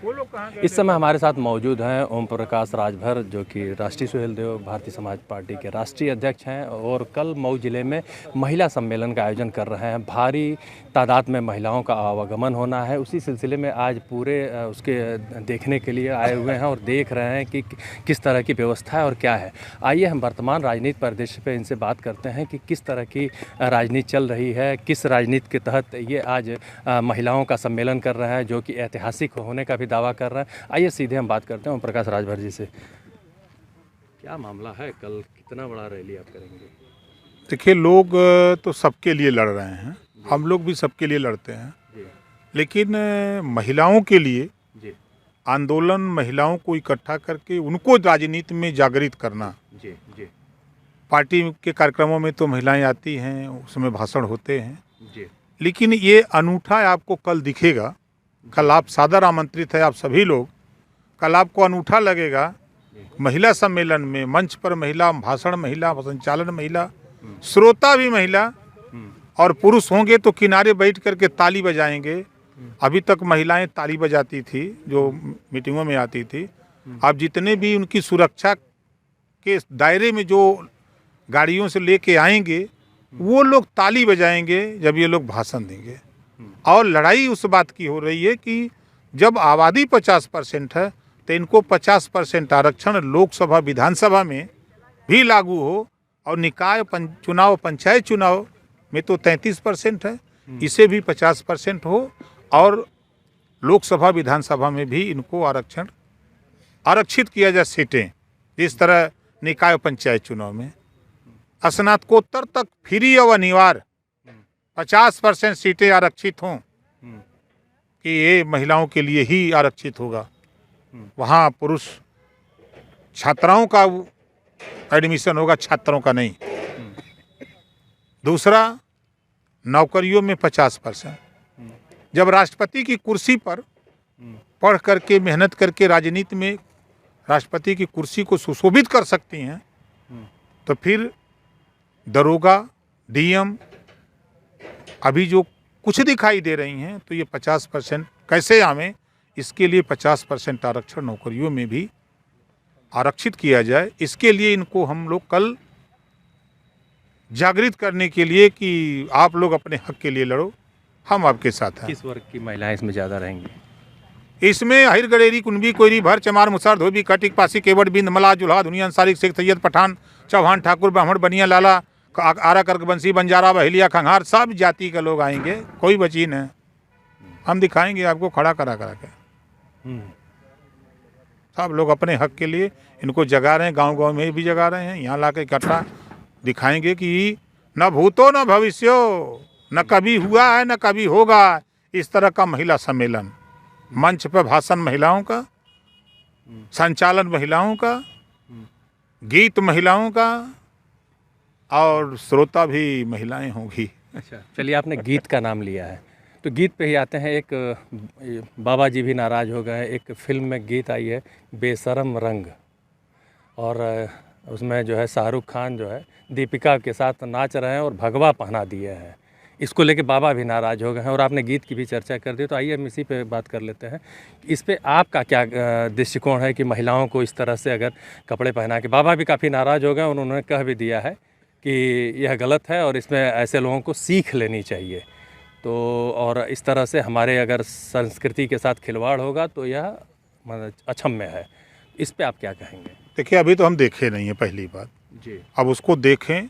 वो लोग कहाँ गए? इस समय हमारे साथ मौजूद हैं ओम प्रकाश राजभर, जो कि राष्ट्रीय सुहेलदेव भारतीय समाज पार्टी के राष्ट्रीय अध्यक्ष हैं और कल मऊ जिले में महिला सम्मेलन का आयोजन कर रहे हैं। भारी तादाद में महिलाओं का आवागमन होना है, उसी सिलसिले में आज पूरे उसके देखने के लिए आए हुए हैं और देख रहे हैं कि किस तरह की व्यवस्था है और क्या है। आइए हम वर्तमान राजनीति परिदृश्य पे इनसे बात करते हैं कि किस तरह की राजनीति चल रही है, किस राजनीति के तहत ये आज महिलाओं का सम्मेलन कर रहे हैं, जो कि ऐतिहासिक होने का भी दावा कर रहे हैं। आइए सीधे हम बात करते हैं ओम प्रकाश राजभर जी से। क्या मामला है, कल कितना बड़ा रैली आप करेंगे? देखिए, लोग तो सबके लिए लड़ रहे हैं, हम लोग भी सबके लिए लड़ते हैं, लेकिन महिलाओं के लिए आंदोलन, महिलाओं को इकट्ठा करके उनको राजनीति में जागृत करना। पार्टी के कार्यक्रमों में तो महिलाएं आती हैं, उसमें भाषण होते हैं, लेकिन ये अनूठा आपको कल दिखेगा। कल आप सादर आमंत्रित है, आप सभी लोग। कल आपको अनूठा लगेगा महिला सम्मेलन में, मंच पर महिला, भाषण महिला, संचालन महिला, श्रोता भी महिला, और पुरुष होंगे तो किनारे बैठ करके ताली बजाएंगे। अभी तक महिलाएं ताली बजाती थी जो मीटिंगों में आती थी। अब जितने भी उनकी सुरक्षा के दायरे में जो गाड़ियों से लेके आएंगे, वो लोग ताली बजाएंगे जब ये लोग भाषण देंगे। और लड़ाई उस बात की हो रही है कि जब आबादी 50% है तो इनको 50% आरक्षण लोकसभा विधानसभा में भी लागू हो, और निकाय चुनाव, पंचायत चुनाव में तो 33% है, इसे भी 50% हो, और लोकसभा विधानसभा में भी इनको आरक्षित किया जाए सीटें, जिस तरह निकाय पंचायत चुनाव में। स्नातकोत्तर तक फ्री और अनिवार्य 50% सीटें आरक्षित हों, कि ये महिलाओं के लिए ही आरक्षित होगा। वहाँ पुरुष छात्राओं का एडमिशन होगा, छात्रों का नहीं। दूसरा, नौकरियों में 50%। जब राष्ट्रपति की कुर्सी पर पढ़ करके, मेहनत करके राजनीति में राष्ट्रपति की कुर्सी को सुशोभित कर सकती हैं, तो फिर दरोगा, डीएम अभी जो कुछ दिखाई दे रही हैं, तो ये 50% कैसे आवे, इसके लिए 50% आरक्षण नौकरियों में भी आरक्षित किया जाए। इसके लिए इनको हम लोग कल जागृत करने के लिए कि आप लोग अपने हक के लिए लड़ो, हम आपके साथ हैं। किस वर्ग की महिलाएं इसमें ज़्यादा रहेंगी? इसमें अहिर, गडेरी, कुनबी, कोयरी, भर, चमार, मुसहर, धोबी, कटिक, पासी, केवट, बिंद, मल्लाह, जुल्हा, दुनिया, अंसारी, शेख, सैयद, पठान, चौहान, ठाकुर, ब्राह्मण, बनिया, लाला, आरा, कर्क, बंसी, बंजारा, बहेलिया, खंघार, सब जाति के लोग आएंगे, कोई बची नहीं। हम दिखाएंगे आपको खड़ा करा करा के। सब लोग अपने हक के लिए इनको जगा रहे हैं, गांव-गांव में भी जगा रहे हैं, यहाँ लाके इकट्ठा दिखाएंगे कि न भूतो न भविष्यो, न कभी हुआ है न कभी होगा इस तरह का महिला सम्मेलन। मंच पर भाषण महिलाओं का, संचालन महिलाओं का, गीत महिलाओं का, और श्रोता भी महिलाएं होंगी। अच्छा, चलिए, आपने गीत का नाम लिया है तो गीत पे ही आते हैं। एक बाबा जी भी नाराज़ हो गए, एक फिल्म में गीत आई है बेशरम रंग, और उसमें जो है शाहरुख खान जो है दीपिका के साथ नाच रहे हैं और भगवा पहना दिए हैं। इसको लेके बाबा भी नाराज़ हो गए हैं और आपने गीत की भी चर्चा कर दी, तो आइए हम इसी पे बात कर लेते हैं। इस पे आपका क्या दृष्टिकोण है कि महिलाओं को इस तरह से अगर कपड़े पहना के, बाबा भी काफ़ी नाराज़ हो गए, उन्होंने कह भी दिया है कि यह गलत है और इसमें ऐसे लोगों को सीख लेनी चाहिए। तो और इस तरह से हमारे अगर संस्कृति के साथ खिलवाड़ होगा तो यह मतलब अक्षम्य है। इस पे आप क्या कहेंगे? देखिए, अभी तो हम देखे नहीं है, पहली बात जी। अब उसको देखें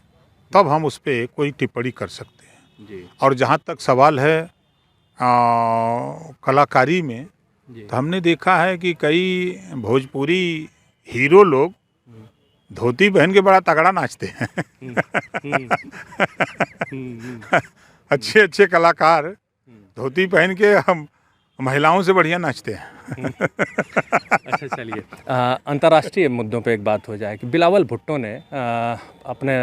तब हम उस पर कोई टिप्पणी कर सकते हैं जी। और जहाँ तक सवाल है कलाकारी में, तो हमने देखा है कि कई भोजपुरी हीरो लोग धोती पहन के बड़ा तगड़ा नाचते हैं। अच्छे अच्छे कलाकार धोती पहन के हम महिलाओं से बढ़िया नाचते हैं। अच्छा, चलिए, अंतर्राष्ट्रीय मुद्दों पे एक बात हो जाए कि बिलावल भुट्टो ने अपने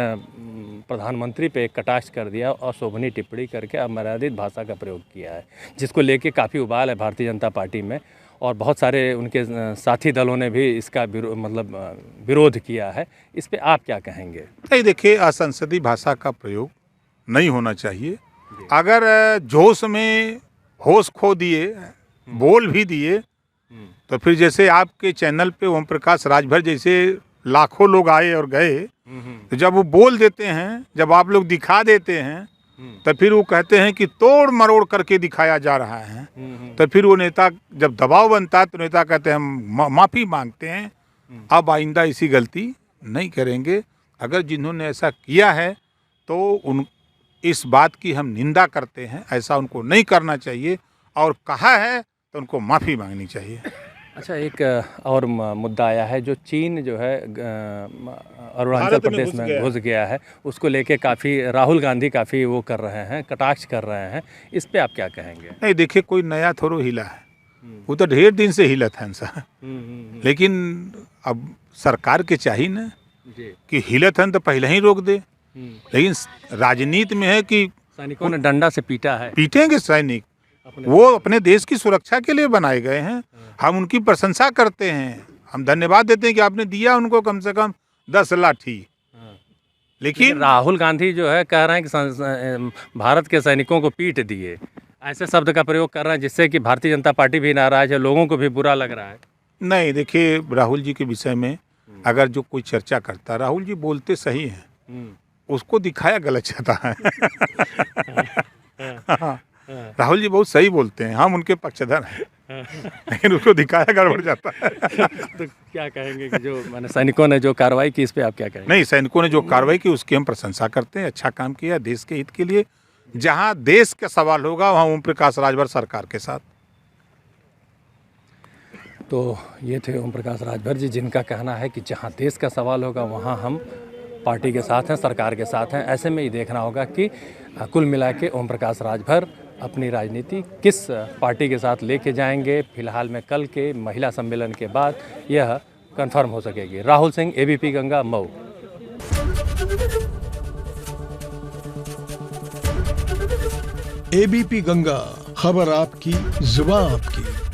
प्रधानमंत्री पे एक कटाक्ष कर दिया, अशोभनीय टिप्पणी करके अमर्यादित भाषा का प्रयोग किया है, जिसको लेके काफ़ी उबाल है भारतीय जनता पार्टी में, और बहुत सारे उनके साथी दलों ने भी इसका विरोध किया है। इस पे आप क्या कहेंगे? नहीं, देखिए, असंसदीय भाषा का प्रयोग नहीं होना चाहिए। अगर जोश में होश खो दिए, बोल भी दिए, तो फिर जैसे आपके चैनल पे ओम प्रकाश राजभर जैसे लाखों लोग आए और गए, तो जब वो बोल देते हैं, जब आप लोग दिखा देते हैं, तो फिर वो कहते हैं कि तोड़ मरोड़ करके दिखाया जा रहा है। तो फिर वो नेता जब दबाव बनता है तो नेता कहते हैं हम माफ़ी मांगते हैं, अब आइंदा ऐसी गलती नहीं करेंगे। अगर जिन्होंने ऐसा किया है तो उन इस बात की हम निंदा करते हैं, ऐसा उनको नहीं करना चाहिए, और कहा है तो उनको माफ़ी मांगनी चाहिए। अच्छा, एक और मुद्दा आया है, जो चीन जो है अरुणाचल प्रदेश में घुस गया है, उसको लेके काफ़ी राहुल गांधी काफ़ी वो कर रहे हैं, कटाक्ष कर रहे हैं, इस पे आप क्या कहेंगे? नहीं देखिए, कोई नया थोड़ा हिला है, वो तो ढेर दिन से हिला था इंसान। लेकिन अब सरकार के चाहिए ना कि हिलत है तो पहले ही रोक दे। लेकिन राजनीति में है कि सैनिकों ने डंडा से पीटा है, पीटेंगे सैनिक, वो अपने देश की सुरक्षा के लिए बनाए गए हैं। हम उनकी प्रशंसा करते हैं, हम धन्यवाद देते हैं कि आपने दिया उनको कम से कम 10 लाठी। लेकिन राहुल गांधी जो है कह रहे हैं कि भारत के सैनिकों को पीट दिए, ऐसे शब्द का प्रयोग कर रहे हैं जिससे कि भारतीय जनता पार्टी भी नाराज है, लोगों को भी बुरा लग रहा है। नहीं देखिए, राहुल जी के विषय में अगर जो कोई चर्चा करता है, राहुल जी बोलते सही हैं, उसको दिखाया गलत जाता है। राहुल जी बहुत सही बोलते हैं, हम उनके पक्षधर हैं, लेकिन उसको दिखाया गड़बड़ जाता है। तो क्या कहेंगे कि जो मैंने सैनिकों ने जो कार्रवाई की, इस पे आप क्या कहेंगे? नहीं, सैनिकों ने जो कार्रवाई की उसकी हम प्रशंसा करते हैं, अच्छा काम किया देश के हित के लिए। जहां देश का सवाल होगा वहां ओम प्रकाश राजभर सरकार के साथ। तो ये थे ओम प्रकाश राजभर जी, जिनका कहना है कि जहां देश का सवाल होगा वहां हम पार्टी के साथ हैं, सरकार के साथ हैं। ऐसे में ये देखना होगा कि कुल मिला के ओम प्रकाश राजभर अपनी राजनीति किस पार्टी के साथ लेके जाएंगे। फिलहाल में कल के महिला सम्मेलन के बाद यह कंफर्म हो सकेगी। राहुल सिंह, एबीपी गंगा, मऊ। एबीपी गंगा, खबर आपकी, जुबान आपकी।